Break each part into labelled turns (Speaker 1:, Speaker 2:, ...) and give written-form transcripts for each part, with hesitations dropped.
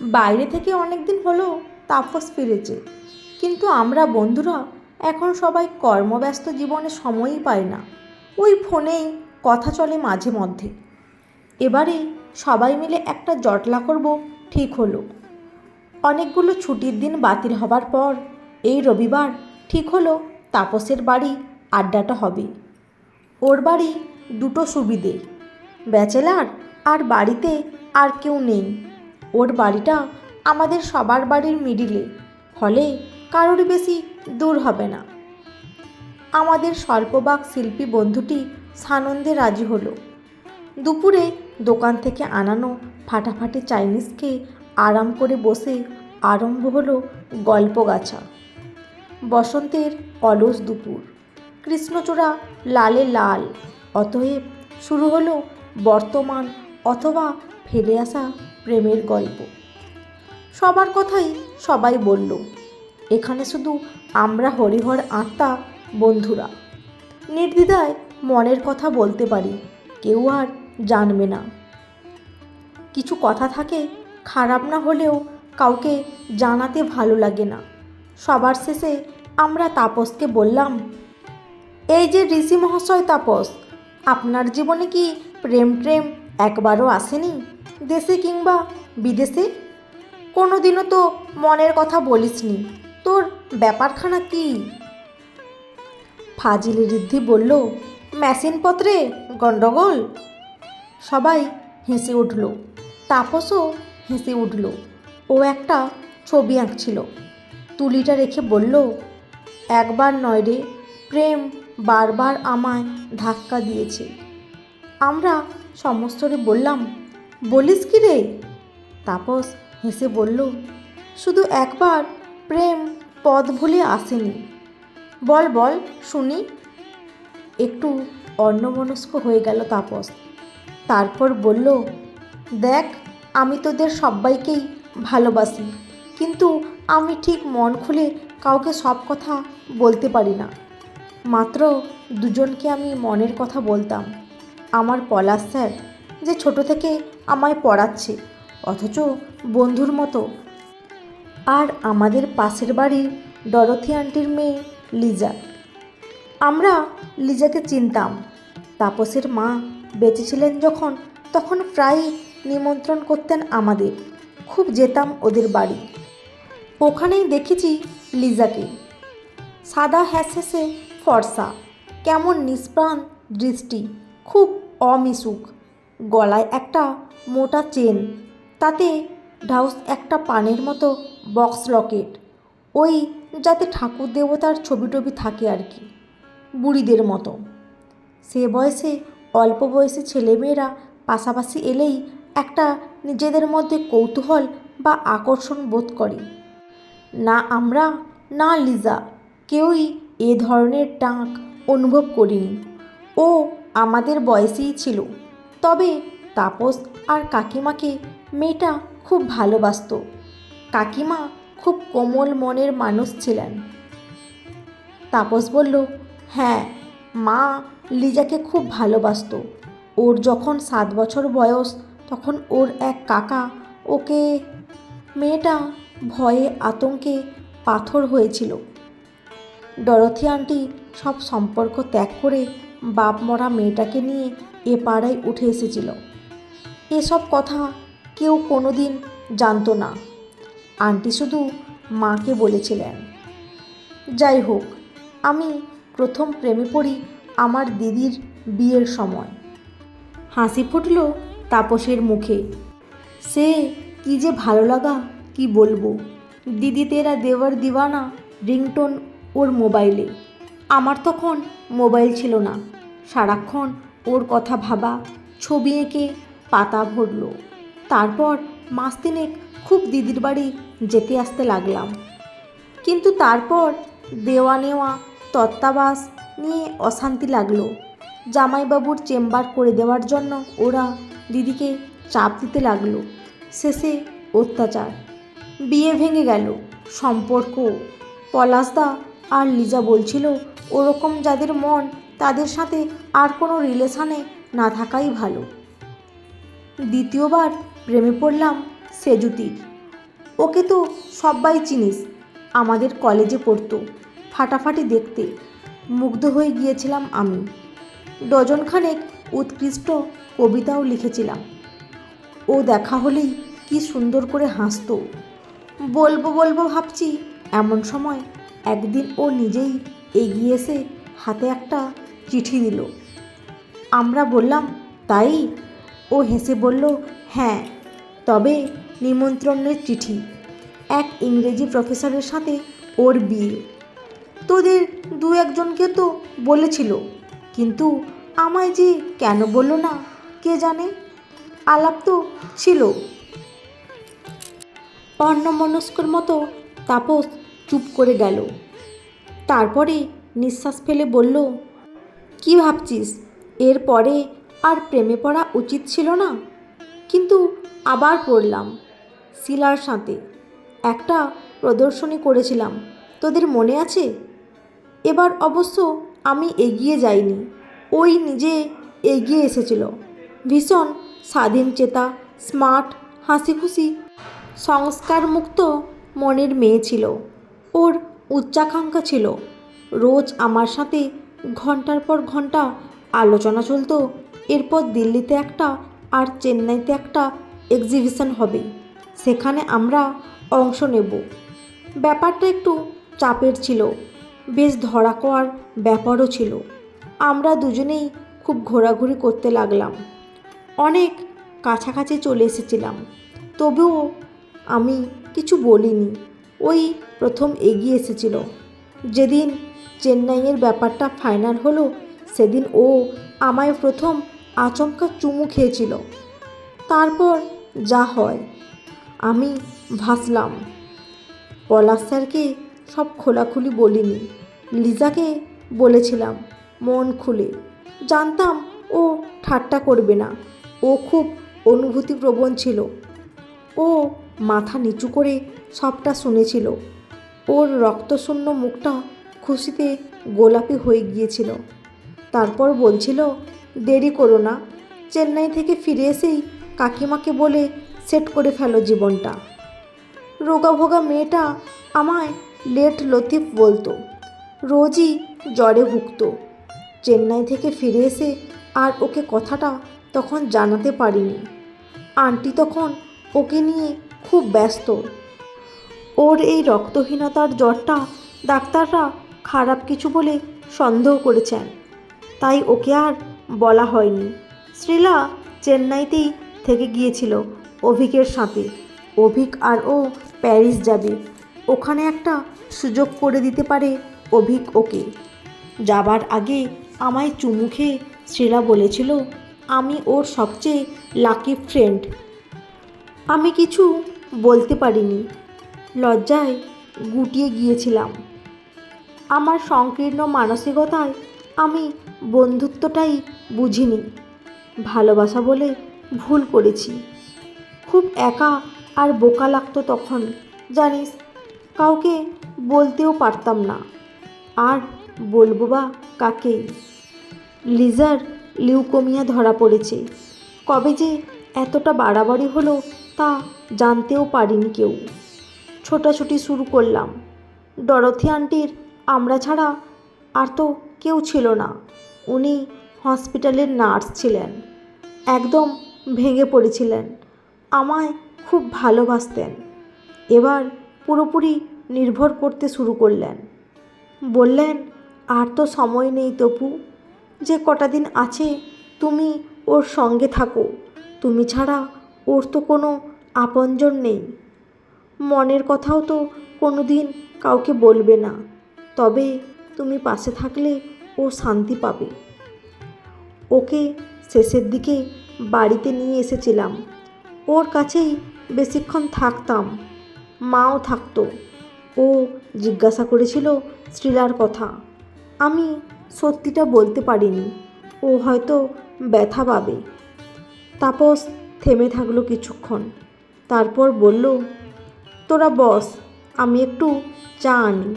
Speaker 1: বাইরে থেকে অনেক দিন হলো তাপস ফিরেছে, কিন্তু আমরা বন্ধুরা এখন সবাই কর্মব্যস্ত জীবনে সময়ই পাই না। ওই ফোনেই কথা চলে মাঝে মধ্যে। এবারে সবাই মিলে একটা জটলা করব ঠিক হলো। অনেকগুলো ছুটির দিন বাতিল হবার পর এই রবিবার ঠিক হলো তাপসের বাড়ি আড্ডাটা হবে। ওর বাড়ি দুটো সুবিধে, ব্যাচেলার আর বাড়িতে আর কেউ নেই। ওর বাড়িটা আমাদের সবার বাড়ির মিডিলে, ফলে কারোর বেশি দূর হবে না। আমাদের স্বল্পবাক শিল্পী বন্ধুটি সানন্দে রাজি হলো। দুপুরে দোকান থেকে আনানো ফাটাফাটি চাইনিজ খেয়ে আরাম করে বসে আরম্ভ হলো গল্প গাছা। বসন্তের অলস দুপুর, কৃষ্ণচূড়া লালে লাল, অতএব শুরু হলো বর্তমান অথবা ফেলে আসা প্রেমের গল্প। সবার কথাই সবাই বলল, এখানে শুধু আমরা হরিহর আত্মা বন্ধুরা নির্দ্বিধায় মনের কথা বলতে পারি, কেউ আর জানবে না। কিছু কথা থাকে খারাপ না হলেও কাউকে জানাতে ভালো লাগে না। সবার শেষে আমরা তাপসকে বললাম, এই যে ঋষি মহাশয় তাপস, আপনার জীবনে কি প্রেম প্রেম একবারও আসেনি? দেশে কিংবা বিদেশে কোনো দিনও তো মনের কথা বলিসনি, তোর ব্যাপারখানা কি? ফাজিল ঋদ্ধি বলল, মেশিনপত্রে গণ্ডগোল। সবাই হেসে উঠল, তাপসও হেসে উঠল। ও একটা ছবি আঁকছিল, তুলিটা রেখে বলল, একবার নয় রে, প্রেম বারবার আমায় ধাক্কা দিয়েছে। আমরা সমস্তরে বললাম, বলিস কি রে? তাপস হেসে বলল, শুধু একবার প্রেম পথ ভুলে আসেনি। বল বল শুনি। একটু অন্যমনস্ক হয়ে গেল তাপস, তারপর বলল, দেখ, আমি তোদের সবাইকেই ভালোবাসি, কিন্তু আমি ঠিক মন খুলে কাউকে সব কথা বলতে পারি না। মাত্র দুজনকে আমি মনের কথা বলতাম, আমার পলাশ স্যার, যে ছোট থেকে আমায় পড়াচ্ছে, অথচ বন্ধুর মতো, আর আমাদের পাশের বাড়ির ডরথি আন্টির মেয়ে লিজা। আমরা লিজাকে চিনতাম। তাপসের মা বেঁচে ছিলেন যখন, তখন প্রায়ই নিমন্ত্রণ করতেন আমাদের, খুব যেতাম ওদের বাড়ি। ওখানেই দেখেছি লিজাকে, সাদা হ্যাসহ্যাসে ফর্সা, কেমন নিষ্প্রাণ দৃষ্টি, খুব অমিশুক। গলায় একটা মোটা চেন, তাতে ঢাউস একটা পানের মতো বক্স লকেট, ওই যাতে ঠাকুর দেবতার ছবি টবি থাকে আর কি, বুড়িদের মতো। সে বয়সে অল্প বয়সী ছেলেমেয়েরা পাশাপাশি এলেই একটা নিজেদের মধ্যে কৌতূহল বা আকর্ষণ বোধ করে। না আমরা, না লিজা, কেউই এ ধরনের টাক অনুভব করিনি। ও আমাদের বয়সেই ছিল, তবে তাপস আর কাকিমাকে মেয়েটা খুব ভালোবাসত। কাকিমা খুব কোমল মনের মানুষ ছিলেন। তাপস বলল, হ্যাঁ, মা লিজাকে খুব ভালোবাসত। ওর যখন 7 বছর বয়স, তখন ওর এক কাকা ওকে, মেয়েটা ভয়ে আতঙ্কে পাথর হয়েছিল। ডরথি আন্টি সব সম্পর্ক ত্যাগ করে বাপ মরা মেয়েটাকে নিয়ে এ পাড়ায় উঠে এসেছিল। এসব কথা কেউ কোনো দিন জানতো না, আন্টি শুধু মাকে বলেছিলেন। যাই হোক, আমি প্রথম প্রেমে পড়ি আমার দিদির বিয়ের সময়। হাসি ফুটল তাপসের মুখে। সে কি যে ভালো লাগা, কি বলবো। দিদি তেরা দেওয়ার দিওয়ানা রিংটোন ওর মোবাইলে। আমার তখন মোবাইল ছিল না, সারাক্ষণ ওর কথা ভাবা, ছবি এঁকে পাতা ভরল। তারপর মাস তিনেক খুব দিদির বাড়ি যেতে আসতে লাগলাম, কিন্তু তারপর দেওয়া নেওয়া তত্ত্বাবাস নিয়ে অশান্তি লাগলো। জামাইবাবুর চেম্বার করে দেওয়ার জন্য ওরা দিদিকে চাপ দিতে লাগলো। শেষে অত্যাচার, বিয়ে ভেঙে গেল। সম্পর্ক, পলাশদা আর লিজা বলছিল, ওরকম যাদের মন তাদের সাথে আর কোনো রিলেশানে না থাকাই ভালো। দ্বিতীয়বার প্রেমে পড়লাম সেজুতির। ওকে তো সবাই চিনিস, আমাদের কলেজে পড়তো, ফাটাফাটি দেখতে। মুগ্ধ হয়ে গিয়েছিলাম আমি। ডজনখানেক উৎকৃষ্ট কবিতাও লিখেছিলাম। ও দেখা হলেই কি সুন্দর করে হাসতো। বলবো বলবো ভাবছি, এমন সময় একদিন ও নিজেই এগিয়ে এসে হাতে একটা চিঠি দিল। আমরা বললাম, তাই? ও হেসে বলল, হ্যাঁ, তবে নিমন্ত্রণের চিঠি। এক ইংরেজি প্রফেসরের সাথে ওর বিয়ে। তোদের দু একজনকে তো বলেছিল, কিন্তু আমায় যে কেন বলল না কে জানে। আলাপ তো ছিল। অন্যমনস্কর মতো তাপস চুপ করে গেল। তারপরে নিঃশ্বাস ফেলে বলল, কি ভাবছিস? এরপরে আর প্রেমে পড়া উচিত ছিল না, কিন্তু আবার পড়লাম। শিলার সাথে একটা প্রদর্শনী করেছিলাম, তোদের মনে আছে? এবার অবশ্য আমি এগিয়ে যাইনি, ওই নিজে এগিয়ে এসেছিল। ভীষণ স্বাধীনচেতা, স্মার্ট, হাসিখুশি, সংস্কারমুক্ত মনের মেয়ে ছিল। ওর উচ্চাকাঙ্ক্ষা ছিল। রোজ আমার সাথে ঘন্টার পর ঘন্টা আলোচনা চলতো। এরপর দিল্লিতে একটা আর চেন্নাইতে একটা এক্সিবিশন হবে, সেখানে আমরা অংশ নেব। ব্যাপারটা একটু চাপের ছিল, বেশ ধরা করার ব্যাপারও ছিল। আমরা দুজনেই খুব ঘোরাঘুরি করতে লাগলাম, অনেক কাছাকাছি চলে এসেছিলাম। তবুও আমি কিছু বলিনি। ওই প্রথম এগিয়ে এসেছিল। যেদিন চেন্নাইয়ের ব্যাপারটা ফাইনাল হলো, সেদিন ও আমায় প্রথম আচমকা চুমু খেয়েছিল। তারপর যা হয়, আমি ভাসলাম। পলাশ স্যারকে সব খোলাখুলি বলিনি, লিজাকে বলেছিলাম মন খুলে। জানতাম ও ঠাট্টা করবে না। ও খুব অনুভূতিপ্রবণ ছিল। ও মাথা নিচু করে সবটা শুনেছিল। ওর রক্তশূন্য মুখটা খুশিতে গোলাপি হয়ে গিয়েছিল। তারপর বলছিল, দেরি করো না, চেন্নাই থেকে ফিরে এসেই কাকিমাকে বলে সেট করে ফেলো জীবনটা। রোগাভোগা মেয়েটা আমায় লেট লতিফ বলতো, রোজই জ্বরে ভুগতো। চেন্নাই থেকে ফিরে এসে আর ওকে কথাটা তখন জানাতে পারিনি। আন্টি তখন ওকে নিয়ে খুব ব্যস্ত। ওর এই রক্তহীনতার জ্বরটা ডাক্তাররা খারাপ কিছু বলে সন্দেহ করেছেন, তাই ওকে আর বলা হয়নি। শ্রীলা চেন্নাইতেই থেকে গিয়েছিল অভিকের সাথে। অভিক আর ও প্যারিস যাবে, ওখানে একটা সুযোগ করে দিতে পারে অভিক ওকে। যাবার আগে আমায় চুমু খেয়ে শ্রীলা বলেছিল, আমি ওর সবচেয়ে লাকি ফ্রেন্ড। আমি কিছু বলতে পারিনি, লজ্জায় গুটিয়ে গিয়েছিলাম। আমার সংকীর্ণ মানসিকতায় আমি বন্ধুত্বটাই বুঝিনি। ভালোবাসা বলে ভুল করেছি। খুব একা আর বোকা লাগতো তখন, জানিস। কাউকে বলতেও পারতাম না, আর বলবো বা কাকে। লিজার লিউকোমিয়া ধরা পড়েছে। কবে যে এতটা বাড়াবাড়ি হলো তা জানতেও পারিনি কেউ। ছোটাছুটি শুরু করলাম। ডরথি আন্টির আমরা ছাড়া আর তো কেউ ছিল না। উনি হসপিটালের নার্স ছিলেন। একদম ভেঙে পড়েছিলেন। আমায় খুব ভালোবাসতেন। এবার পুরোপুরি নির্ভর করতে শুরু করলেন। বললেন, আর তো সময় নেই তপু, যে কটা দিন আছে তুমি ওর সঙ্গে থাকো। তুমি ছাড়া ওর তো কোনো আপনজন নেই। মনের কথাও তো কোনো দিন কাউকে বলবে না, তবে তুমি পাশে থাকলে ও শান্তি পাবে। ওকে শেষের দিকে বাড়িতে নিয়ে এসেছিলাম। ওর কাছেই বেশিক্ষণ থাকতাম। মাও থাকতো। ও জিজ্ঞাসা করেছিল শ্রীলার কথা। আমি সত্যিটা বলতে পারিনি। ও হয়তো ব্যথা পাবে। তাপস থেমে থাকলো কিছুক্ষণ, তারপর বলল, তোরা বস, আমি একটু চা আনি।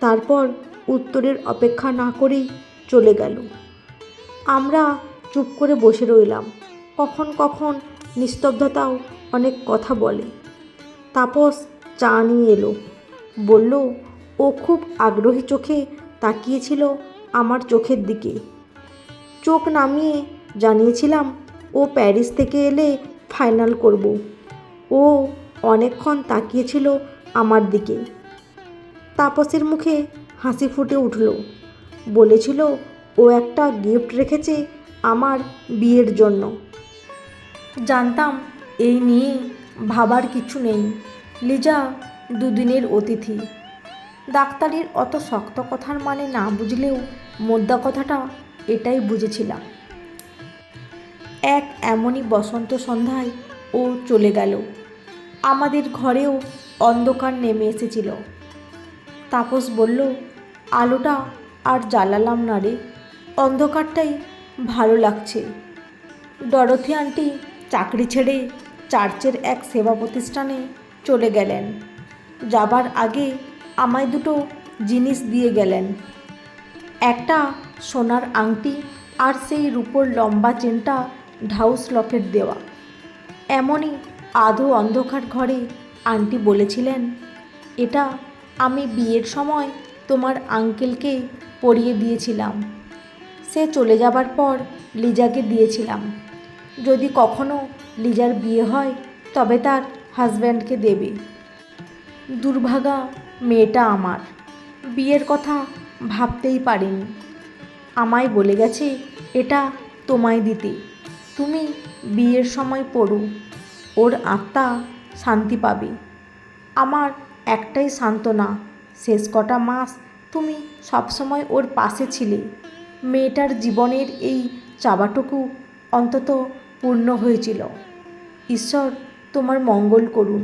Speaker 1: তারপর উত্তরের অপেক্ষা না করেই চলে গেল। আমরা চুপ করে বসে রইলাম। কখন কখন নিস্তব্ধতাও অনেক কথা বলে। তাপস চা নিয়ে এলো। বলল, ও খুব আগ্রহী চোখে তাকিয়েছিল আমার চোখের দিকে। চোখ নামিয়ে জানিয়েছিলাম ও প্যারিস থেকে এলে ফাইনাল করব। ও অনেকক্ষণ তাকিয়েছিল আমার দিকে। তাপসের মুখে হাসি ফুটে উঠল। বলেছিল ও একটা গিফট রেখেছে আমার বিয়ের জন্য। জানতাম এই নিয়ে ভাবার কিছু নেই। লিজা দুদিনের অতিথি। ডাক্তারির অত শক্ত কথার মানে না বুঝলেও মোদ্দা কথাটা এটাই বুঝেছিলাম। এক এমনই বসন্ত সন্ধ্যায় ও চলে গেল। আমাদের ঘরেও অন্ধকার নেমে এসেছিল। তাপস বলল, আলোটা আর জ্বালালাম না রে, অন্ধকারটাই ভালো লাগছে। ডরোথি আন্টি চাকরি ছেড়ে চার্চের এক সেবা প্রতিষ্ঠানে চলে গেলেন। যাবার আগে আমায় দুটো জিনিস দিয়ে গেলেন, একটা সোনার আংটি আর সেই রূপোর লম্বা চেনটা ঢাউস লকেট দেওয়া। এমনই আধো অন্ধকার ঘরে আন্টি বলেছিলেন, এটা আমি বিয়ের সময় তোমার আঙ্কেলকে পরিয়ে দিয়েছিলাম। সে চলে যাবার পর লিজাকে দিয়েছিলাম। যদি কখনো লিজার বিয়ে হয় তবে তার হাজব্যান্ডকে দেবে। দুর্ভাগা মেয়েটা আমার বিয়ের কথা ভাবতেই পারেনি। আমায় বলে গেছে এটা তোমায় দিতে, তুমি বিয়ের সময় পড়ো, ওর আত্মা শান্তি পাবে। আমার একটাই সান্ত্বনা, শেষ কটা মাস তুমি সবসময় ওর পাশে ছিলে। মেয়েটার জীবনের এই চাওয়াটুকু অন্তত পূর্ণ হয়েছিল। ঈশ্বর তোমার মঙ্গল করুন।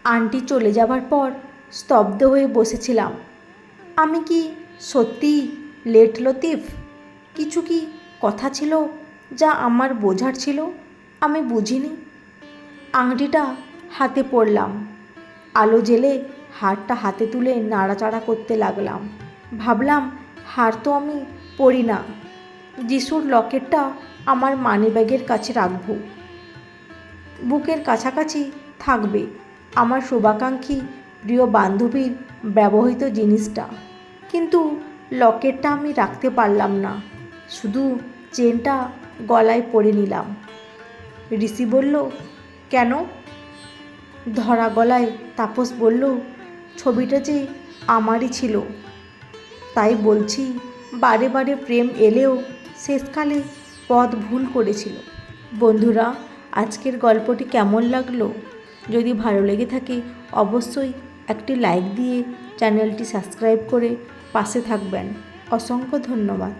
Speaker 1: আন্টি চলে যাবার পর স্তব্ধ হয়ে বসেছিলাম। আমি কি সত্যিই লেট লতিফ? কিছু কি কথা ছিল যা আমার বোঝার ছিল, আমি বুঝিনি। আংটিটা হাতে পড়লাম। আলো জেলে হারটা হাতে তুলে নাড়াচাড়া করতে লাগলাম। ভাবলাম, হার তো আমি পরি না। যিশুর লকেটটা আমার মানিব্যাগের কাছে রাখব, বুকের কাছাকাছি থাকবে আমার শুভাকাঙ্ক্ষী প্রিয় বান্ধবীর ব্যবহৃত জিনিসটা। কিন্তু লকেটটা আমি রাখতে পারলাম না, শুধু চেনটা গলায় পরে নিলাম। ঋষি বলল, কেন? ধরা গলায় তাপস বলল, ছবিটা যে আমারই ছিল, তাই বলছি। বারে বারে প্রেম এলেও শেষকালে পথ ভুল করেছিল। বন্ধুরা, আজকের গল্পটি কেমন লাগলো? যদি ভালো লেগে থাকে অবশ্যই একটি লাইক দিয়ে চ্যানেলটি সাবস্ক্রাইব করে পাশে থাকবেন। অসংখ্য ধন্যবাদ।